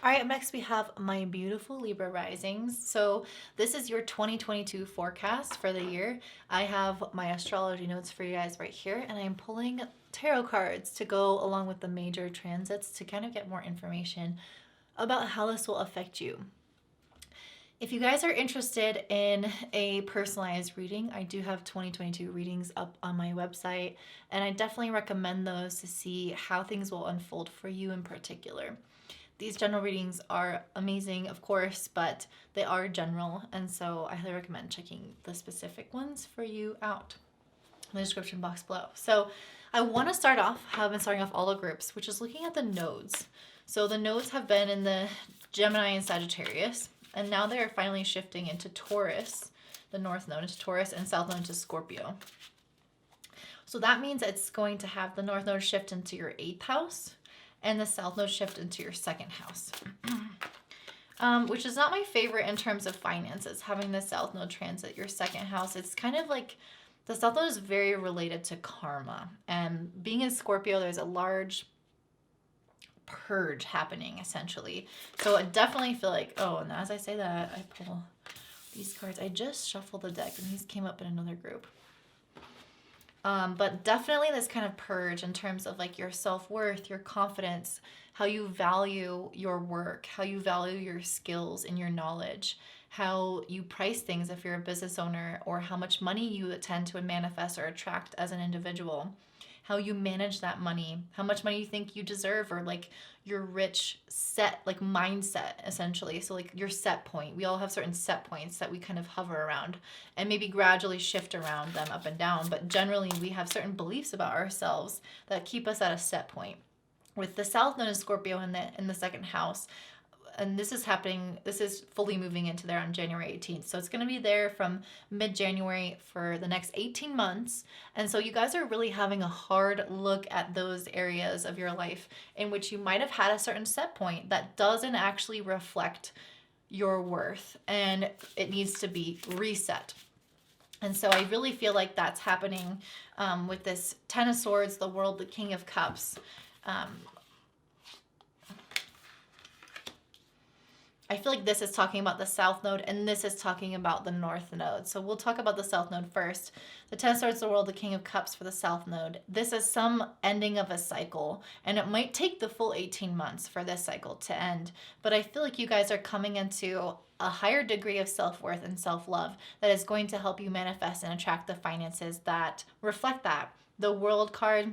All right, up next we have my beautiful Libra Risings. So this is your 2022 forecast for the year. I have my astrology notes for you guys right here, and I'm pulling tarot cards to go along with the major transits to kind of get more information about how this will affect you. If you guys are interested in a personalized reading, I do have 2022 readings up on my website, and I definitely recommend those to see how things will unfold for you in particular. These general readings are amazing, of course, but they are general, and so I highly recommend checking the specific ones for you out in the description box below. So I want to start off how I've been starting off all the groups, which is looking at the nodes. So the nodes have been in the Gemini and Sagittarius, and now they are finally shifting into Taurus, the North node into Taurus and South node into Scorpio. So that means it's going to have the North node shift into your 8th house, and the South node shift into your 2nd house. Which is not my favorite in terms of finances, having the South node transit your 2nd house. It's kind of like the South node is very related to karma. And being in Scorpio, there's a large purge happening, essentially. So I definitely feel like, oh, and as I say that, I pull these cards. I just shuffled the deck, and these came up in another group. But definitely this kind of purge in terms of like your self-worth, your confidence, how you value your work, how you value your skills and your knowledge, how you price things if you're a business owner, or how much money you tend to manifest or attract as an individual, how you manage that money, how much money you think you deserve, or like your rich set, like mindset, essentially. So like your set point. We all have certain set points that we kind of hover around and maybe gradually shift around them up and down. But generally we have certain beliefs about ourselves that keep us at a set point. With the South node in Scorpio in the 2nd house, and this is fully moving into there on January 18th. So it's going to be there from mid-January for the next 18 months. And so you guys are really having a hard look at those areas of your life in which you might have had a certain set point that doesn't actually reflect your worth, and it needs to be reset. And so I really feel like that's happening with this Ten of Swords, the World, the King of Cups. I feel like this is talking about the South node, and this is talking about the North node. So we'll talk about the South node first. The Ten of Swords, the World, the King of Cups for the South node. This is some ending of a cycle, and it might take the full 18 months for this cycle to end. But I feel like you guys are coming into a higher degree of self-worth and self-love that is going to help you manifest and attract the finances that reflect that. The World card,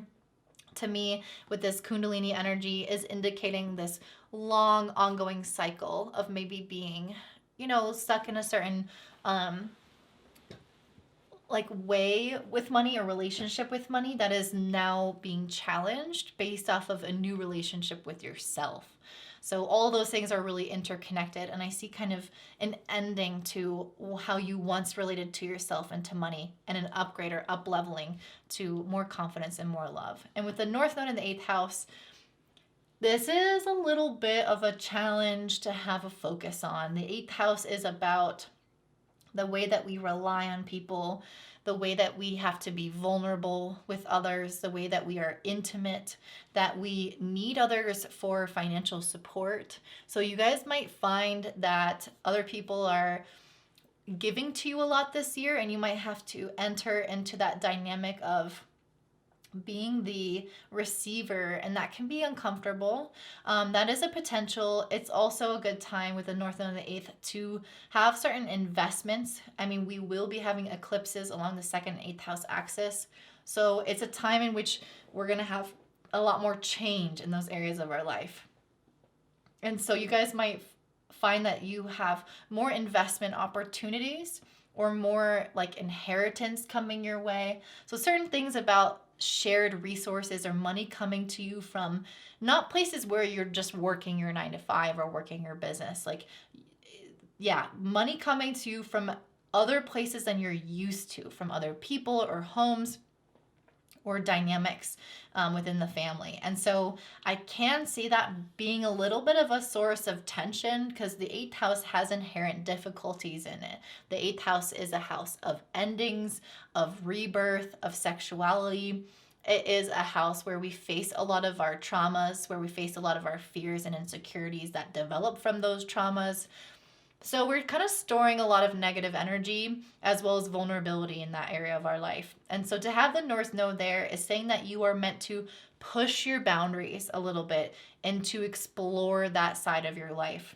to me, with this Kundalini energy, is indicating this long ongoing cycle of maybe being, stuck in a certain like way with money or relationship with money that is now being challenged based off of a new relationship with yourself. So all those things are really interconnected, and I see kind of an ending to how you once related to yourself and to money, and an upgrade or up leveling to more confidence and more love. And with the North node in the 8th house, this is a little bit of a challenge to have a focus on. The 8th house is about the way that we rely on people, the way that we have to be vulnerable with others, the way that we are intimate, that we need others for financial support. So you guys might find that other people are giving to you a lot this year, and you might have to enter into that dynamic of being the receiver, and that can be uncomfortable. That is a potential. It's also a good time with the North node and the 8th to have certain investments. I mean, we will be having eclipses along the 2nd and 8th house axis. So it's a time in which we're going to have a lot more change in those areas of our life. And so you guys might find that you have more investment opportunities or more like inheritance coming your way. So certain things about shared resources or money coming to you from not places where you're just working your 9 to 5 or working your business. Like, yeah, money coming to you from other places than you're used to, from other people or homes or dynamics within the family. And so I can see that being a little bit of a source of tension, because the 8th house has inherent difficulties in it. The 8th house is a house of endings, of rebirth, of sexuality, It is a house where we face a lot of our traumas, where we face a lot of our fears and insecurities that develop from those traumas. So we're kind of storing a lot of negative energy as well as vulnerability in that area of our life. And so to have the North Node there is saying that you are meant to push your boundaries a little bit and to explore that side of your life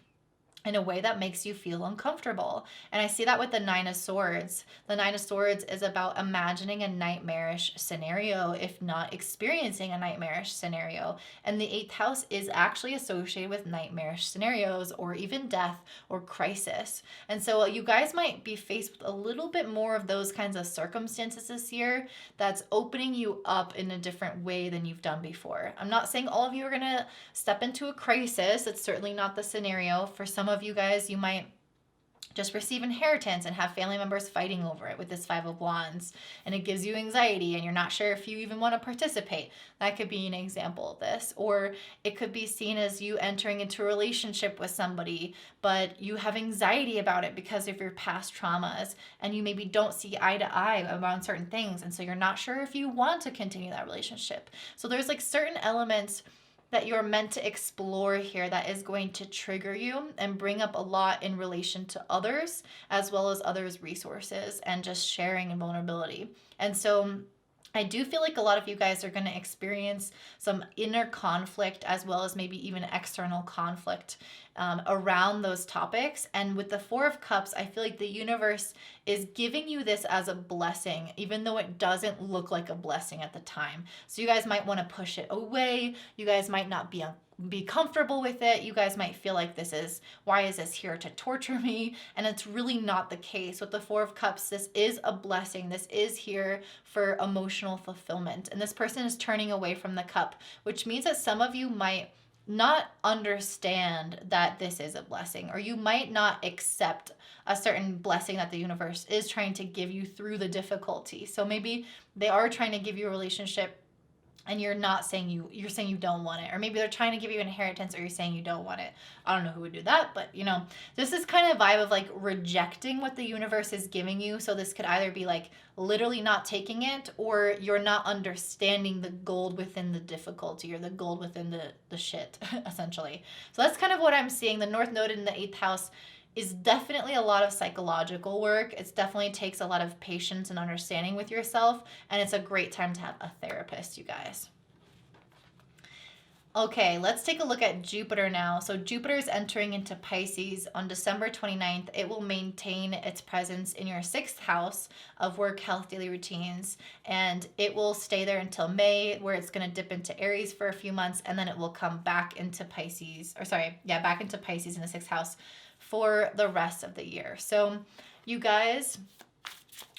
in a way that makes you feel uncomfortable. And I see that with the Nine of Swords. The Nine of Swords is about imagining a nightmarish scenario, if not experiencing a nightmarish scenario. And the 8th house is actually associated with nightmarish scenarios or even death or crisis. And so you guys might be faced with a little bit more of those kinds of circumstances this year that's opening you up in a different way than you've done before. I'm not saying all of you are going to step into a crisis. That's certainly not the scenario. For some of you guys, you might just receive inheritance and have family members fighting over it with this 5 of Wands, and it gives you anxiety and you're not sure if you even want to participate. That could be an example of this. Or it could be seen as you entering into a relationship with somebody, but you have anxiety about it because of your past traumas, and you maybe don't see eye to eye around certain things, and so you're not sure if you want to continue that relationship. So there's like certain elements that you're meant to explore here that is going to trigger you and bring up a lot in relation to others, as well as others' resources and just sharing and vulnerability. And so I do feel like a lot of you guys are going to experience some inner conflict as well as maybe even external conflict around those topics. And with the 4 of Cups, I feel like the universe is giving you this as a blessing, even though it doesn't look like a blessing at the time. So you guys might want to push it away. You guys might not be comfortable with it. You guys might feel like why is this here to torture me? And it's really not the case. With the 4 of Cups, this is a blessing. This is here for emotional fulfillment. And this person is turning away from the cup, which means that some of you might not understand that this is a blessing, or you might not accept a certain blessing that the universe is trying to give you through the difficulty. So maybe they are trying to give you a relationship and you're saying you don't want it, or maybe they're trying to give you an inheritance or you're saying you don't want it. I don't know who would do that, but this is kind of vibe of like rejecting what the universe is giving you. So this could either be like literally not taking it, or you're not understanding the gold within the difficulty or the gold within the shit, essentially. So that's kind of what I'm seeing. The North Node in the 8th house is definitely a lot of psychological work. It definitely takes a lot of patience and understanding with yourself, and it's a great time to have a therapist, you guys. Okay, let's take a look at Jupiter now. So Jupiter is entering into Pisces on December 29th. It will maintain its presence in your 6th house of work, health, daily routines, and it will stay there until May, where it's going to dip into Aries for a few months, and then it will come back into Pisces, back into Pisces in the 6th house for the rest of the year. So you guys,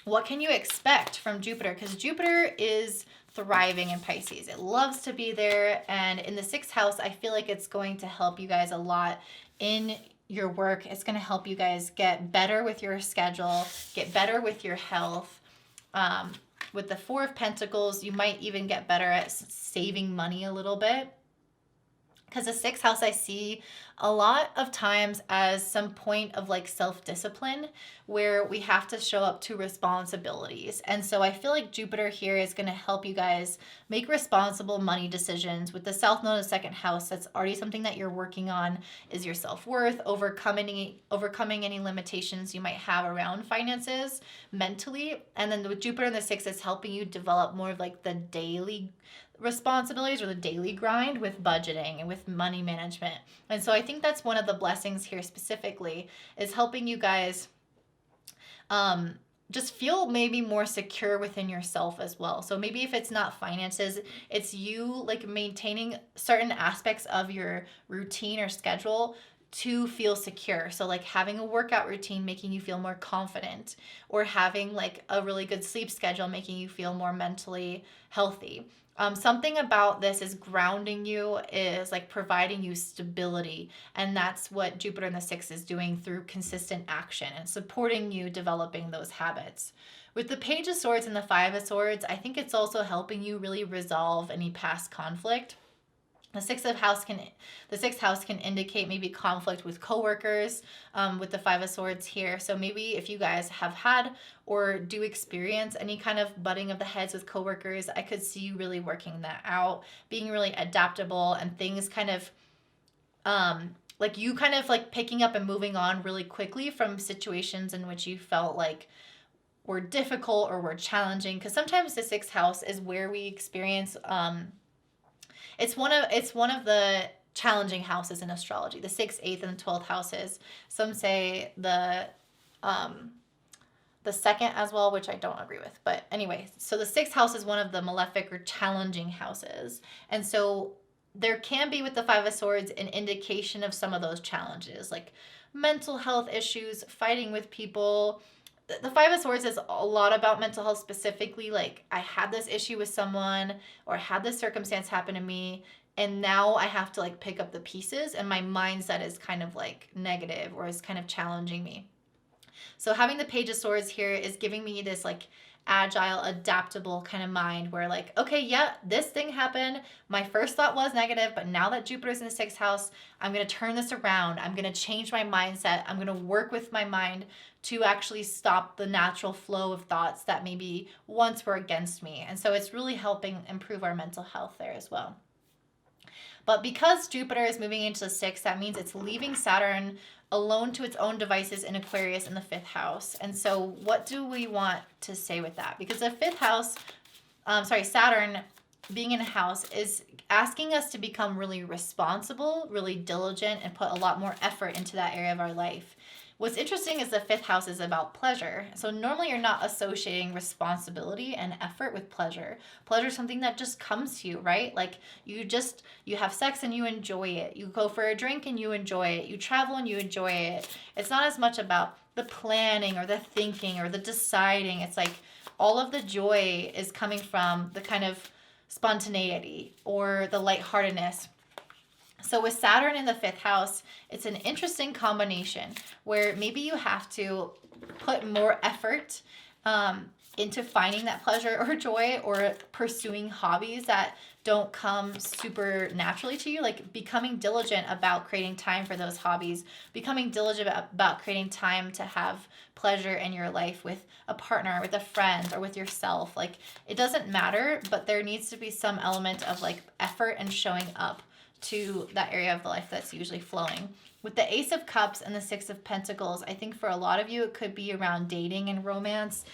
what can you expect from Jupiter? Because Jupiter is thriving in Pisces. It loves to be there. And in the 6th house, I feel like it's going to help you guys a lot in your work. It's going to help you guys get better with your schedule, get better with your health. With the 4 of Pentacles, you might even get better at saving money a little bit. Because the 6th house I see a lot of times as some point of like self-discipline where we have to show up to responsibilities. And so I feel like Jupiter here is going to help you guys make responsible money decisions. With the South Node in the 2nd house, that's already something that you're working on, is your self-worth, overcoming any limitations you might have around finances mentally. And then with Jupiter in the 6th, it's helping you develop more of like the daily responsibilities or the daily grind with budgeting and with money management. And so I think that's one of the blessings here specifically, is helping you guys just feel maybe more secure within yourself as well. So maybe if it's not finances, it's you like maintaining certain aspects of your routine or schedule to feel secure. So like having a workout routine making you feel more confident, or having like a really good sleep schedule making you feel more mentally healthy. Something about this is grounding you, is like providing you stability. And that's what Jupiter in the 6th is doing through consistent action and supporting you developing those habits. With the Page of Swords and the 5 of Swords, I think it's also helping you really resolve any past conflict. The sixth house can indicate maybe conflict with coworkers, with the Five of Swords here. So maybe if you guys have had or do experience any kind of butting of the heads with coworkers, I could see you really working that out, being really adaptable, and things kind of like you kind of like picking up and moving on really quickly from situations in which you felt like were difficult or were challenging. Because sometimes the sixth house is where we experience it's one of the challenging houses in astrology. The 6th, 8th, and 12th houses. Some say the second as well, which I don't agree with. But anyway, so the 6th house is one of the malefic or challenging houses. And so there can be with the Five of Swords an indication of some of those challenges, like mental health issues, fighting with people. The Five of Swords is a lot about mental health specifically. Like, I had this issue with someone, or I had this circumstance happen to me, and now I have to like pick up the pieces, and my mindset is kind of like negative or is kind of challenging me. So having the Page of Swords here is giving me this like agile, adaptable kind of mind where like, okay, yeah, this thing happened. My first thought was negative, but now that Jupiter's in the 6th house, I'm going to turn this around. I'm going to change my mindset. I'm going to work with my mind to actually stop the natural flow of thoughts that maybe once were against me. And so it's really helping improve our mental health there as well. But because Jupiter is moving into the 6th, that means it's leaving Saturn alone to its own devices in Aquarius in the 5th house. And so what do we want to say with that? Because the 5th house, Saturn being in a house is asking us to become really responsible, really diligent, and put a lot more effort into that area of our life. What's interesting is the 5th house is about pleasure. So normally you're not associating responsibility and effort with pleasure. Pleasure is something that just comes to you, right? Like you have sex and you enjoy it. You go for a drink and you enjoy it. You travel and you enjoy it. It's not as much about the planning or the thinking or the deciding. It's like all of the joy is coming from the kind of spontaneity or the lightheartedness. So with Saturn in the 5th house, it's an interesting combination where maybe you have to put more effort into finding that pleasure or joy, or pursuing hobbies that don't come super naturally to you, like becoming diligent about creating time for those hobbies, becoming diligent about creating time to have pleasure in your life with a partner, with a friend, or with yourself. Like it doesn't matter, but there needs to be some element of like effort and showing up to that area of the life that's usually flowing. With the Ace of Cups and the 6 of Pentacles, I think for a lot of you, it could be around dating and romance,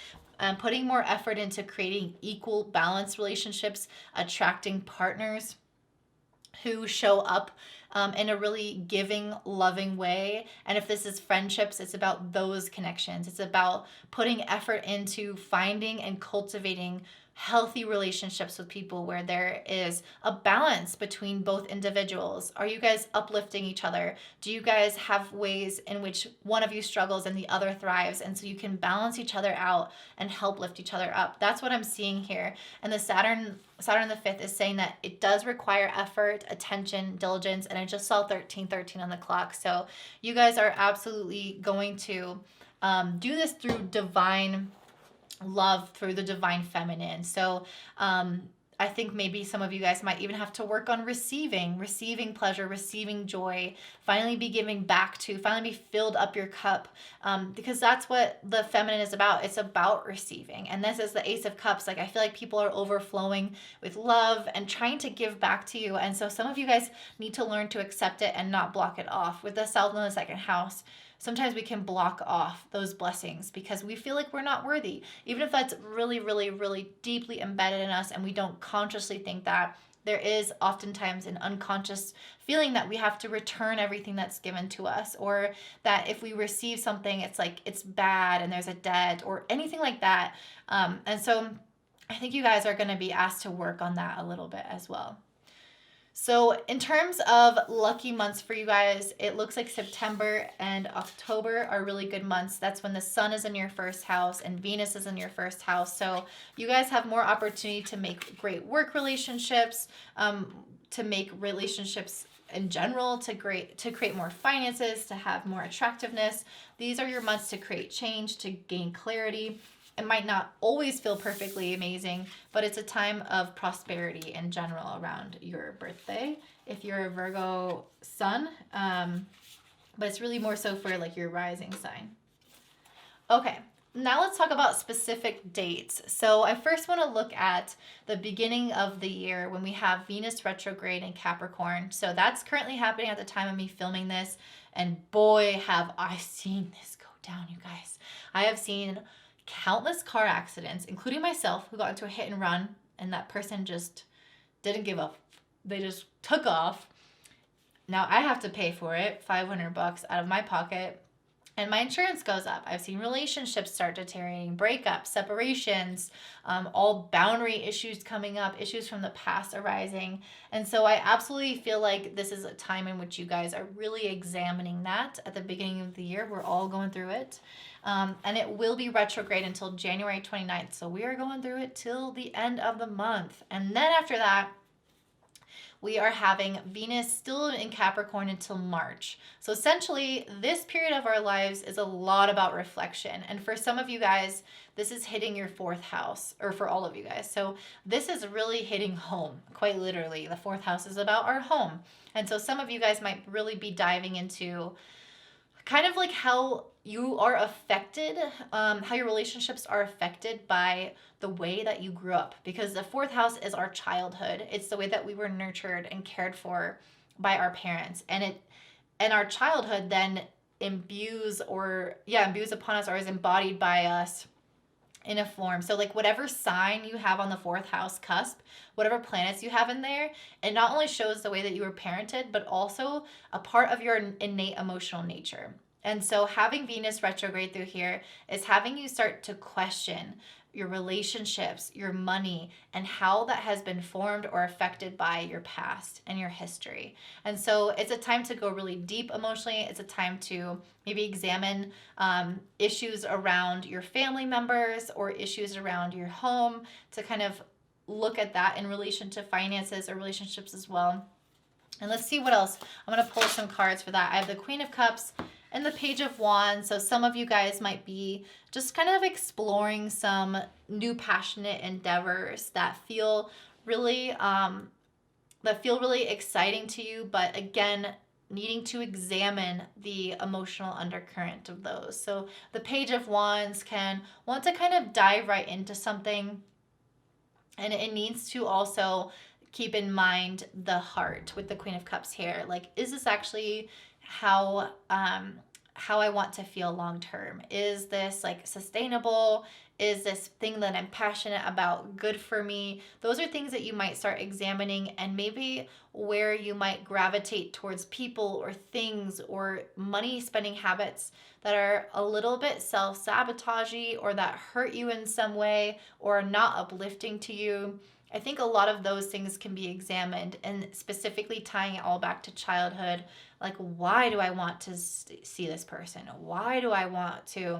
putting more effort into creating equal balanced relationships, attracting partners who show up in a really giving, loving way. And if this is friendships, it's about those connections. It's about putting effort into finding and cultivating healthy relationships with people where there is a balance between both individuals. Are you guys uplifting each other? Do you guys have ways in which one of you struggles and the other thrives? And so you can balance each other out and help lift each other up. That's what I'm seeing here. And the Saturn the 5th is saying that it does require effort, attention, diligence. And I just saw 1313 on the clock. So you guys are absolutely going to do this through divine love, through the divine feminine. So I think maybe some of you guys might even have to work on receiving pleasure, receiving joy, finally be giving back to, finally be filled up your cup, because that's what the feminine is about. It's about receiving. And this is the Ace of Cups. Like I feel like people are overflowing with love and trying to give back to you. And so some of you guys need to learn to accept it and not block it off. With the South in the 2nd house, sometimes we can block off those blessings because we feel like we're not worthy. Even if that's really, really, really deeply embedded in us and we don't consciously think that, there is oftentimes an unconscious feeling that we have to return everything that's given to us, or that if we receive something, it's like it's bad and there's a debt or anything like that. And so I think you guys are going to be asked to work on that a little bit as well. So in terms of lucky months for you guys, it looks like September and October are really good months. That's when the sun is in your 1st house and Venus is in your 1st house. So you guys have more opportunity to make great work relationships, to make relationships in general, to create more finances, to have more attractiveness. These are your months to create change, to gain clarity. It might not always feel perfectly amazing, but it's a time of prosperity in general around your birthday if you're a Virgo sun, but it's really more so for like your rising sign. Okay, now let's talk about specific dates. So I first want to look at the beginning of the year when we have Venus retrograde in Capricorn. So that's currently happening at the time of me filming this. And boy, have I seen this go down, you guys. I have seen countless car accidents, including myself, who got into a hit and run, and that person just didn't give up. They just took off. Now I have to pay for it, $500 out of my pocket. And my insurance goes up. I've seen relationships start deteriorating, breakups, separations, all boundary issues coming up, issues from the past arising. And so I absolutely feel like this is a time in which you guys are really examining that at the beginning of the year. We're all going through it. And it will be retrograde until January 29th. So we are going through it till the end of the month. And then after that, we are having Venus still in Capricorn until March. So essentially, this period of our lives is a lot about reflection. And for some of you guys, this is hitting your 4th house, or for all of you guys. So this is really hitting home, quite literally. The 4th house is about our home. And so some of you guys might really be diving into kind of like how you are affected, how your relationships are affected by the way that you grew up. Because the 4th house is our childhood. It's the way that we were nurtured and cared for by our parents. And our childhood then imbues upon us or is embodied by us in a form. So like whatever sign you have on the 4th house cusp, whatever planets you have in there, it not only shows the way that you were parented, but also a part of your innate emotional nature. And so having Venus retrograde through here is having you start to question your relationships, your money, and how that has been formed or affected by your past and your history. And so it's a time to go really deep emotionally. It's a time to maybe examine issues around your family members or issues around your home, to kind of look at that in relation to finances or relationships as well. And let's see what else. I'm going to pull some cards for that. I have the Queen of Cups and the Page of Wands. So some of you guys might be just kind of exploring some new passionate endeavors that feel really exciting to you, but again, needing to examine the emotional undercurrent of those. So the Page of Wands can want to kind of dive right into something, and it needs to also keep in mind the heart with the Queen of Cups here. Like, is this actually how I want to feel long term? Is this like sustainable? Is this thing that I'm passionate about good for me? Those are things that you might start examining, and maybe where you might gravitate towards people or things or money spending habits that are a little bit self-sabotagey or that hurt you in some way or are not uplifting to you. I think a lot of those things can be examined, and specifically tying it all back to childhood. Like, why do I want to see this person? Why do I want to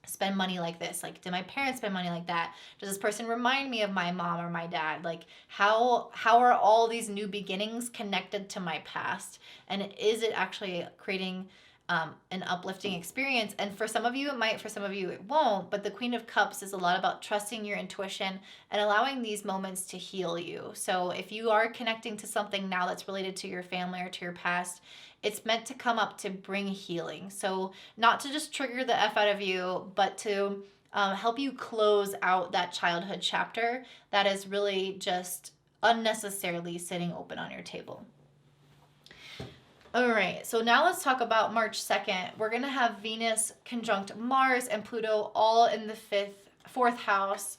spend money like this? Like, did my parents spend money like that? Does this person remind me of my mom or my dad? Like, how are all these new beginnings connected to my past? And is it actually creating an uplifting experience? And for some of you it might, for some of you it won't. But the Queen of Cups is a lot about trusting your intuition and allowing these moments to heal you. So if you are connecting to something now that's related to your family or to your past, it's meant to come up to bring healing. So not to just trigger the F out of you, but to help you close out that childhood chapter that is really just unnecessarily sitting open on your table. All right, so now let's talk about March 2nd. We're going to have Venus conjunct Mars and Pluto all in the 4th house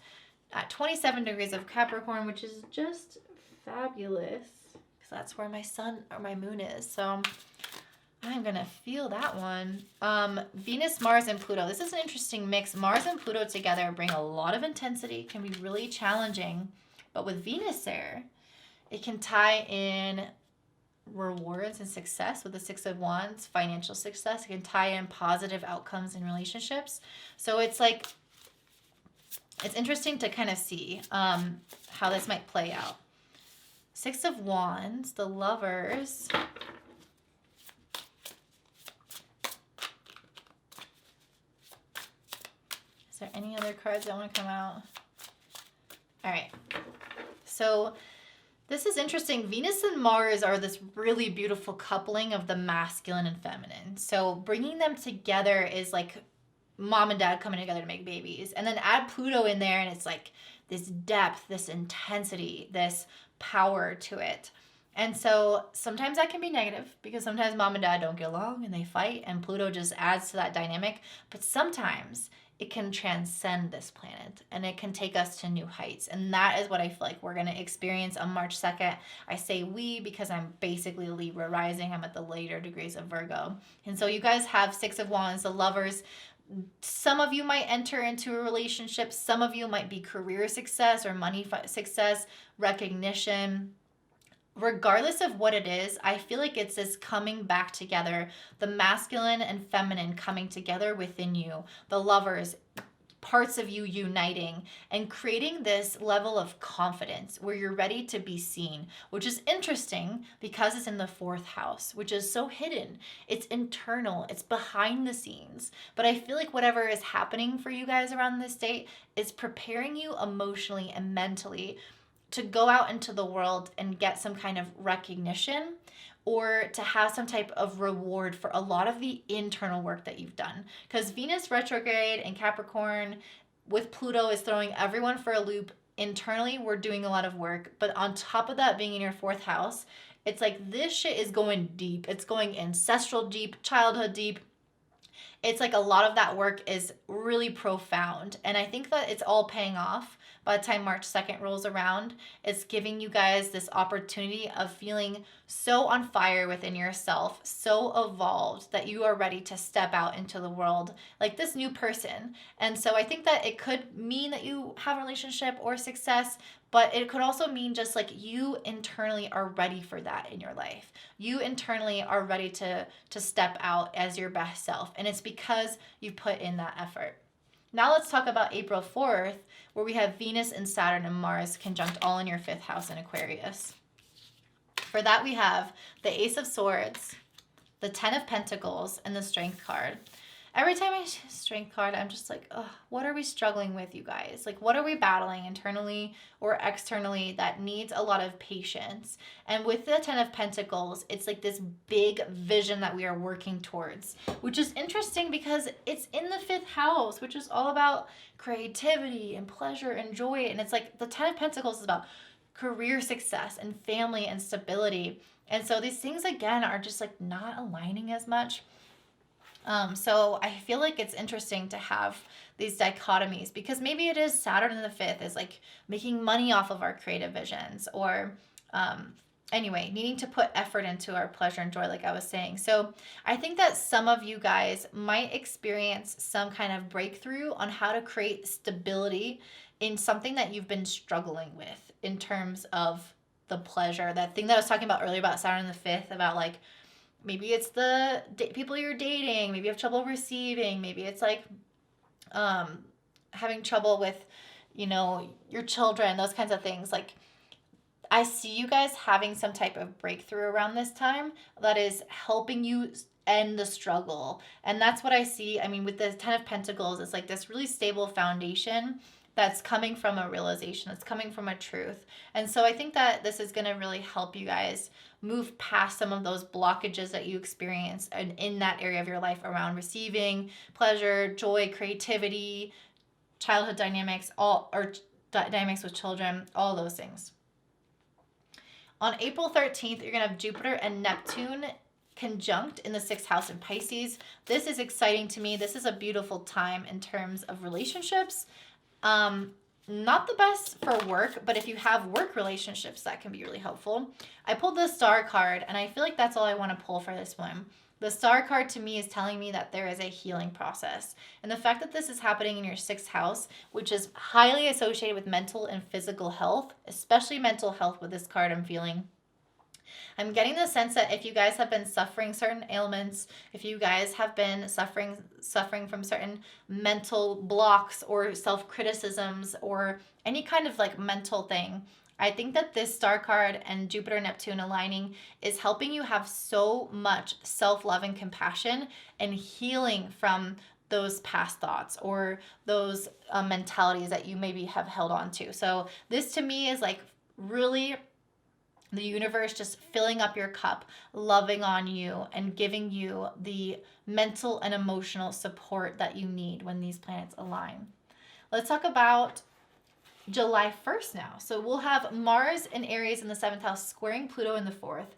at 27 degrees of Capricorn, which is just fabulous because that's where my sun or my moon is. So I'm going to feel that one. Venus, Mars, and Pluto. This is an interesting mix. Mars and Pluto together bring a lot of intensity, can be really challenging. But with Venus there, it can tie in rewards and success with the 6 of Wands, financial success. It can tie in positive outcomes in relationships. So it's like, it's interesting to kind of see how this might play out. 6 of Wands, the Lovers. Is there any other cards that want to come out? All right. So This is interesting. Venus and Mars are this really beautiful coupling of the masculine and feminine. So bringing them together is like mom and dad coming together to make babies. And then add Pluto in there, and it's like this depth, this intensity, this power to it. And so sometimes that can be negative because sometimes mom and dad don't get along and they fight, and Pluto just adds to that dynamic. But sometimes it can transcend this planet and it can take us to new heights. And that is what I feel like we're going to experience on March 2nd. I say we because I'm basically Libra rising. I'm at the later degrees of Virgo. And so you guys have Six of Wands, the lovers. Some of you might enter into a relationship. Some of you might be career success or money success, recognition. Regardless of what it is, I feel like it's this coming back together, the masculine and feminine coming together within you, the lovers, parts of you uniting and creating this level of confidence where you're ready to be seen, which is interesting because it's in the fourth house, which is so hidden. It's internal, it's behind the scenes. But I feel like whatever is happening for you guys around this date is preparing you emotionally and mentally to go out into the world and get some kind of recognition or to have some type of reward for a lot of the internal work that you've done. Because Venus retrograde and Capricorn with Pluto is throwing everyone for a loop. Internally, we're doing a lot of work. But on top of that, being in your fourth house, it's like this shit is going deep. It's going ancestral deep, childhood deep. It's like a lot of that work is really profound. And I think that it's all paying off by the time March 2nd rolls around. It's giving you guys this opportunity of feeling so on fire within yourself, so evolved that you are ready to step out into the world like this new person. And so I think that it could mean that you have a relationship or success, but it could also mean just like you internally are ready for that in your life. You internally are ready to step out as your best self. And it's because you put in that effort. Now let's talk about April 4th, where we have Venus and Saturn and Mars conjunct all in your fifth house in Aquarius. For that, we have the Ace of Swords, the Ten of Pentacles, and the Strength card. Every time I see a Strength card, I'm just like, oh, what are we struggling with, you guys? Like, what are we battling internally or externally that needs a lot of patience? And with the Ten of Pentacles, it's like this big vision that we are working towards, which is interesting because it's in the fifth house, which is all about creativity and pleasure and joy. And it's like the Ten of Pentacles is about career success and family and stability. And so these things, again, are just like not aligning as much. So I feel like it's interesting to have these dichotomies because maybe it is Saturn in the fifth is like making money off of our creative visions or anyway, needing to put effort into our pleasure and joy, like I was saying. So I think that some of you guys might experience some kind of breakthrough on how to create stability in something that you've been struggling with in terms of the pleasure. That thing that I was talking about earlier about Saturn in the fifth, about like, maybe it's the people you're dating. Maybe you have trouble receiving. Maybe it's like having trouble with, your children, those kinds of things. Like, I see you guys having some type of breakthrough around this time that is helping you end the struggle. And that's what I see. I mean, with the Ten of Pentacles, it's like this really stable foundation that's coming from a realization, that's coming from a truth. And so I think that this is going to really help you guys move past some of those blockages that you experience in that area of your life around receiving pleasure, joy, creativity, childhood dynamics, dynamics with children, all those things. On April 13th, you're going to have Jupiter and Neptune conjunct in the sixth house in Pisces. This is exciting to me. This is a beautiful time in terms of relationships. Not the best for work, but if you have work relationships, that can be really helpful. I pulled the Star card, and I feel like that's all I want to pull for this one. The Star card to me is telling me that there is a healing process. And the fact that this is happening in your sixth house, which is highly associated with mental and physical health, especially mental health with this card I'm feeling. I'm getting the sense that if you guys have been suffering certain ailments, if you guys have been suffering from certain mental blocks or self-criticisms or any kind of like mental thing, I think that this Star card and Jupiter Neptune aligning is helping you have so much self-love and compassion and healing from those past thoughts or those mentalities that you maybe have held on to. So this to me is like really The universe just filling up your cup, loving on you, and giving you the mental and emotional support that you need when these planets align. Let's talk about July 1st now. So we'll have Mars in Aries in the 7th house squaring Pluto in the 4th.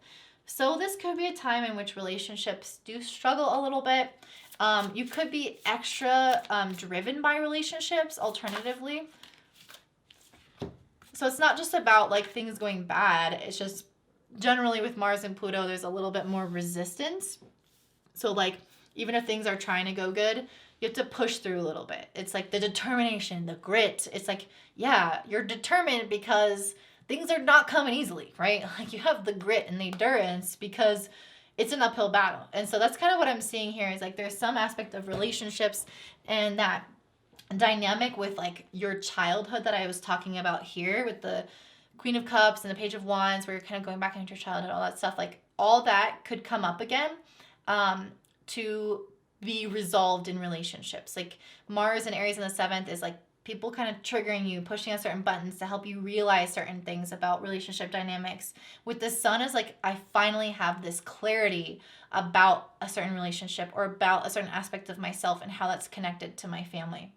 So this could be a time in which relationships do struggle a little bit. You could be extra driven by relationships, alternatively. So it's not just about like things going bad. It's just generally with Mars and Pluto, there's a little bit more resistance. So like even if things are trying to go good, you have to push through a little bit. It's like the determination, the grit. It's like, yeah, you're determined because things are not coming easily, right? Like you have the grit and the endurance because it's an uphill battle. And so that's kind of what I'm seeing here is like there's some aspect of relationships and that dynamic with like your childhood that I was talking about here with the Queen of Cups and the Page of Wands where you're kind of going back into your childhood, all that stuff. Like all that could come up again to be resolved in relationships. Like Mars and Aries in the 7th is like people kind of triggering you, pushing on certain buttons to help you realize certain things about relationship dynamics. With the Sun is like, I finally have this clarity about a certain relationship or about a certain aspect of myself and how that's connected to my family.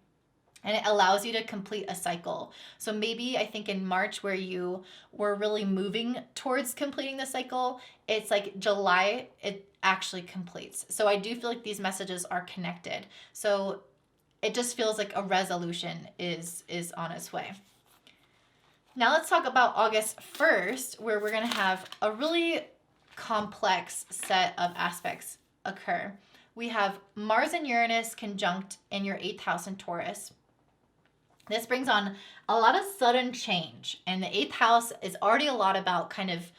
And it allows you to complete a cycle. So maybe I think in March where you were really moving towards completing the cycle, it's like July, it actually completes. So I do feel like these messages are connected. So it just feels like a resolution is on its way. Now let's talk about August 1st, where we're going to have a really complex set of aspects occur. We have Mars and Uranus conjunct in your 8th house in Taurus. This brings on a lot of sudden change. And the 8th house is already a lot about kind of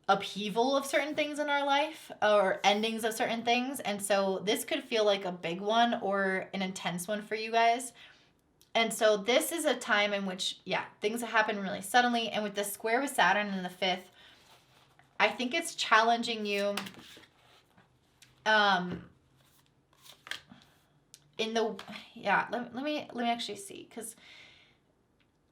upheaval of certain things in our life or endings of certain things. And so this could feel like a big one or an intense one for you guys. And so this is a time in which, yeah, things happen really suddenly. And with the square with Saturn in the 5th, I think it's challenging you let me actually see, because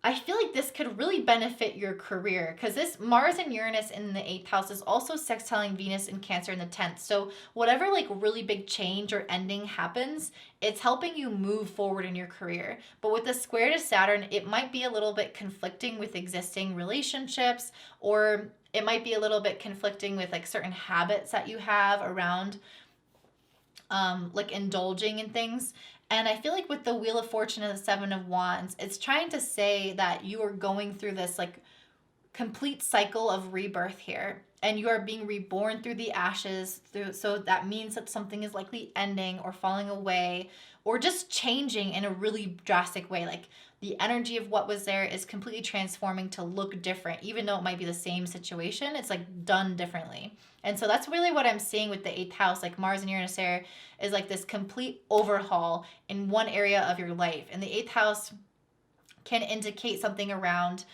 I feel like this could really benefit your career, because this Mars and Uranus in the 8th house is also sextiling Venus and Cancer in the 10th. So whatever like really big change or ending happens, it's helping you move forward in your career. But with the square to Saturn, it might be a little bit conflicting with existing relationships, or it might be a little bit conflicting with like certain habits that you have around like indulging in things. And I feel like with the Wheel of Fortune and the 7 of Wands, it's trying to say that you are going through this like complete cycle of rebirth here. And you are being reborn through the ashes. So that means that something is likely ending or falling away or just changing in a really drastic way. Like the energy of what was there is completely transforming to look different. Even though it might be the same situation, it's like done differently. And so that's really what I'm seeing with the 8th house, like Mars and Uranus there, is like this complete overhaul in one area of your life. And the 8th house can indicate something around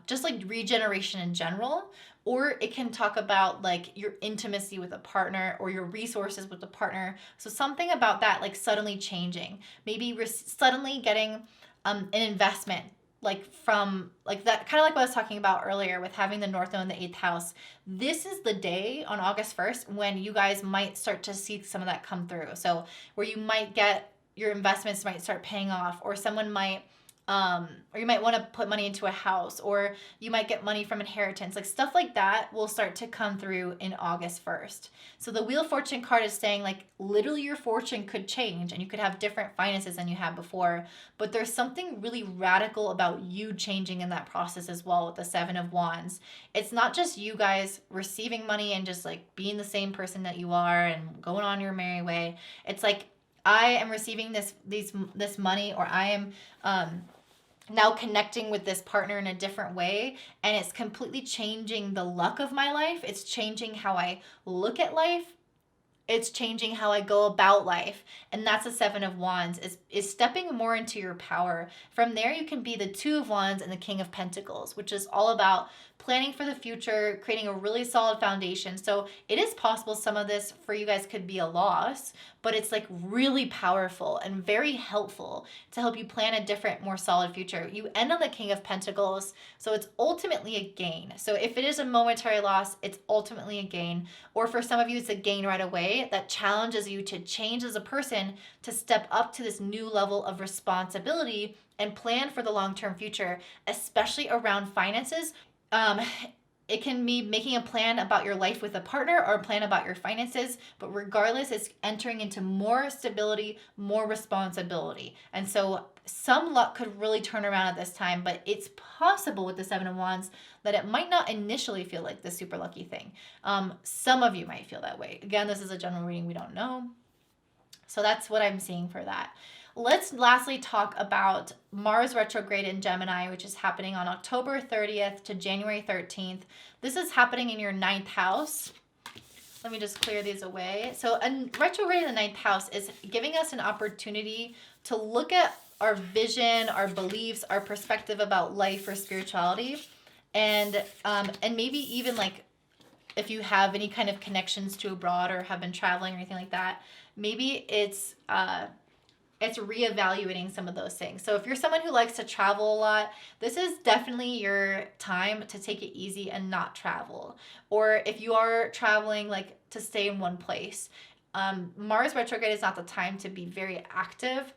just like regeneration in general, or it can talk about like your intimacy with a partner or your resources with a partner. So something about that like suddenly changing, maybe suddenly getting an investment like from like that, kind of like what I was talking about earlier with having the North Node in the 8th house. This is the day on August 1st when you guys might start to see some of that come through. So where you might get your investments might start paying off, or someone might or you might want to put money into a house, or you might get money from inheritance. Like stuff like that will start to come through in August 1st. So the Wheel of Fortune card is saying like literally your fortune could change and you could have different finances than you had before. But there's something really radical about you changing in that process as well with the 7 of Wands. It's not just you guys receiving money and just like being the same person that you are and going on your merry way. It's like I am receiving this money, or I am now connecting with this partner in a different way, and it's completely changing the luck of my life. It's changing how I look at life, It's changing how I go about life. And that's the Seven of Wands, is stepping more into your power. From there, you can be the Two of Wands and the King of Pentacles, which is all about planning for the future, creating a really solid foundation. So it is possible some of this for you guys could be a loss, but it's like really powerful and very helpful to help you plan a different, more solid future. You end on the King of Pentacles, so it's ultimately a gain. So if it is a momentary loss, it's ultimately a gain. Or for some of you, it's a gain right away that challenges you to change as a person, to step up to this new level of responsibility and plan for the long-term future, especially around finances. It can be making a plan about your life with a partner or a plan about your finances, but regardless, it's entering into more stability, more responsibility. And so some luck could really turn around at this time, but it's possible with the Seven of Wands that it might not initially feel like the super lucky thing. Some of you might feel that way. Again, this is a general reading, we don't know. So that's what I'm seeing for that. Let's lastly talk about Mars retrograde in Gemini, which is happening on October 30th to January 13th. This is happening in your 9th house. Let me just clear these away. So a retrograde in the 9th house is giving us an opportunity to look at our vision, our beliefs, our perspective about life or spirituality, and maybe even like if you have any kind of connections to abroad or have been traveling or anything like that, maybe it's reevaluating some of those things. So if you're someone who likes to travel a lot, this is definitely your time to take it easy and not travel. Or if you are traveling, like to stay in one place. Mars retrograde is not the time to be very active.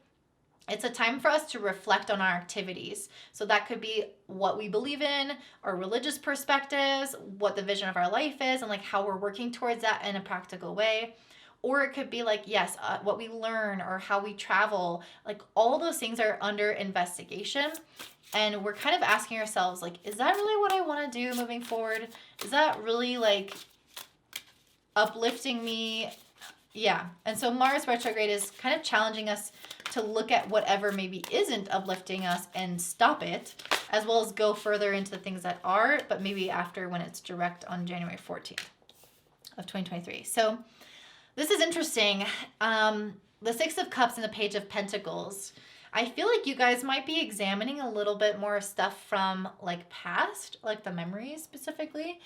It's a time for us to reflect on our activities. So that could be what we believe in, our religious perspectives, what the vision of our life is, and like how we're working towards that in a practical way. Or it could be like, yes, what we learn or how we travel, like all those things are under investigation. And we're kind of asking ourselves, like, is that really what I want to do moving forward? Is that really like uplifting me? Yeah. And so Mars retrograde is kind of challenging us to look at whatever maybe isn't uplifting us and stop it, as well as go further into the things that are, but maybe after when it's direct on January 14th of 2023. So this is interesting. The Six of Cups and the Page of Pentacles. I feel like you guys might be examining a little bit more stuff from like past, like the memories specifically.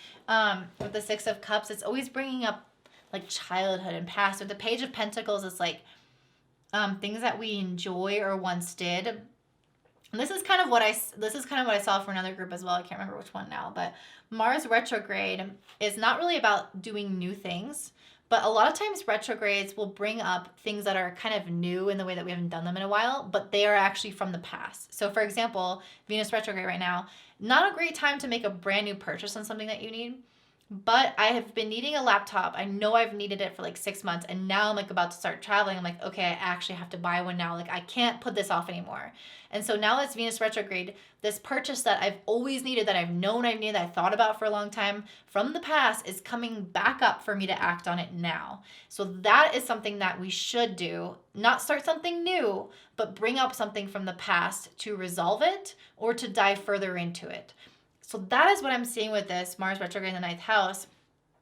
With the Six of Cups, it's always bringing up like childhood and past. With the Page of Pentacles, it's like things that we enjoy or once did. And this is kind of what I saw for another group as well. I can't remember which one now, but Mars retrograde is not really about doing new things. But a lot of times retrogrades will bring up things that are kind of new in the way that we haven't done them in a while, but they are actually from the past. So for example, Venus retrograde right now, not a great time to make a brand new purchase on something that you need. But I have been needing a laptop. I know I've needed it for like 6 months, and now I'm like about to start traveling. I'm like, okay, I actually have to buy one now. Like I can't put this off anymore. And so now it's Venus retrograde, this purchase that I've always needed, that I've known I've needed, that I thought about for a long time from the past, is coming back up for me to act on it now. So that is something that we should do, not start something new, but bring up something from the past to resolve it or to dive further into it. So that is what I'm seeing with this Mars retrograde in the 9th house.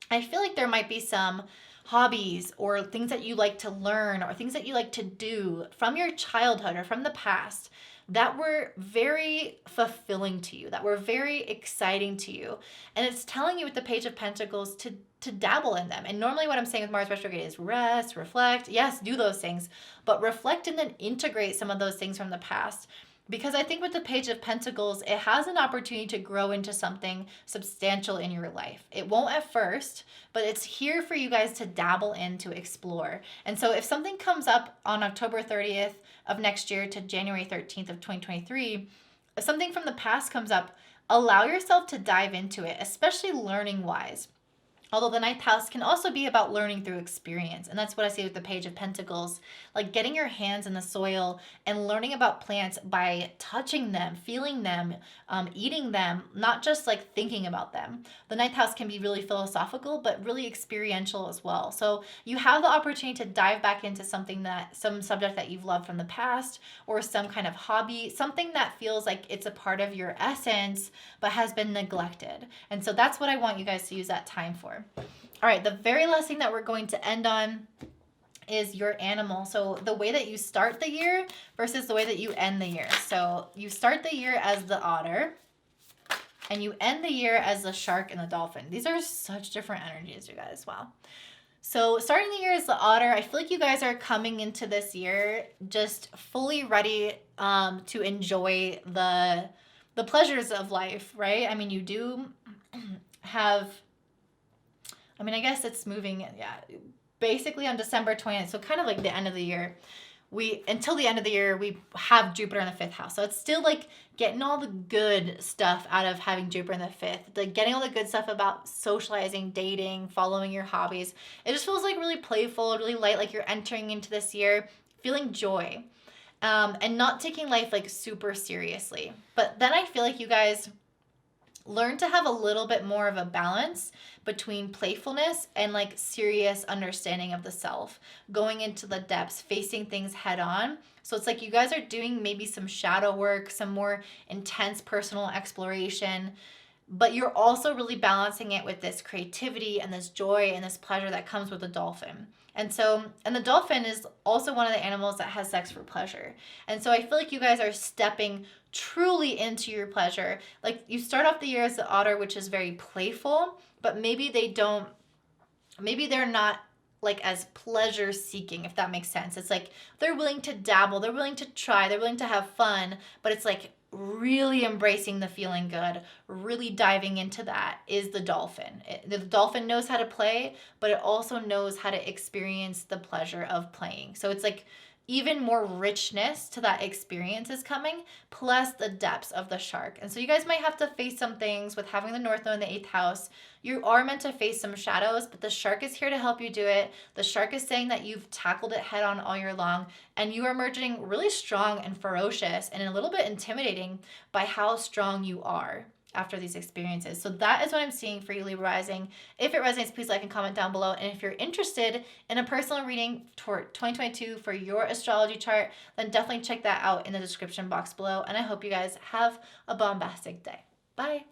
I feel like there might be some hobbies or things that you like to learn or things that you like to do from your childhood or from the past that were very fulfilling to you, that were very exciting to you. And it's telling you with the Page of Pentacles to dabble in them. And normally what I'm saying with Mars retrograde is rest, reflect. Yes, do those things, but reflect and then integrate some of those things from the past. Because I think with the Page of Pentacles, it has an opportunity to grow into something substantial in your life. It won't at first, but it's here for you guys to dabble in, to explore. And so if something comes up on October 30th of next year to January 13th of 2023, if something from the past comes up, allow yourself to dive into it, especially learning-wise. Although the 9th house can also be about learning through experience. And that's what I see with the Page of Pentacles, like getting your hands in the soil and learning about plants by touching them, feeling them, eating them, not just like thinking about them. The 9th house can be really philosophical, but really experiential as well. So you have the opportunity to dive back into some subject that you've loved from the past, or some kind of hobby, something that feels like it's a part of your essence, but has been neglected. And so that's what I want you guys to use that time for. year. All right, the very last thing that we're going to end on is your animal. So the way that you start the year versus the way that you end the year. So you start the year as the otter and you end the year as the shark and the dolphin. These are such different energies, you guys. Wow. So starting the year as the otter, I feel like you guys are coming into this year just fully ready to enjoy the pleasures of life, right? I mean, you do have, I mean, I guess it's moving, yeah, basically on December 20th, so kind of like the end of the year. Until the end of the year, we have Jupiter in the 5th house. So it's still like getting all the good stuff out of having Jupiter in the 5th, like getting all the good stuff about socializing, dating, following your hobbies. It just feels like really playful, really light, like you're entering into this year feeling joy, and not taking life like super seriously. But then I feel like you guys learn to have a little bit more of a balance between playfulness and like serious understanding of the self, going into the depths, facing things head on. So it's like you guys are doing maybe some shadow work, some more intense personal exploration, but you're also really balancing it with this creativity and this joy and this pleasure that comes with the dolphin. And the dolphin is also one of the animals that has sex for pleasure. And so I feel like you guys are stepping truly into your pleasure. Like you start off the year as the otter, which is very playful, but maybe they're not like as pleasure seeking, if that makes sense. It's like they're willing to dabble, they're willing to try, they're willing to have fun, but it's like really embracing the feeling good, really diving into that is the dolphin. The dolphin knows how to play, but it also knows how to experience the pleasure of playing. So it's like even more richness to that experience is coming, plus the depths of the shark. And so you guys might have to face some things with having the North Node in the 8th house. You are meant to face some shadows, but the shark is here to help you do it. The shark is saying that you've tackled it head on all year long, and you are emerging really strong and ferocious and a little bit intimidating by how strong you are after these experiences. So that is what I'm seeing for you, Libra Rising. If it resonates, please like and comment down below. And if you're interested in a personal reading for 2022 for your astrology chart, then definitely check that out in the description box below. And I hope you guys have a bombastic day. Bye.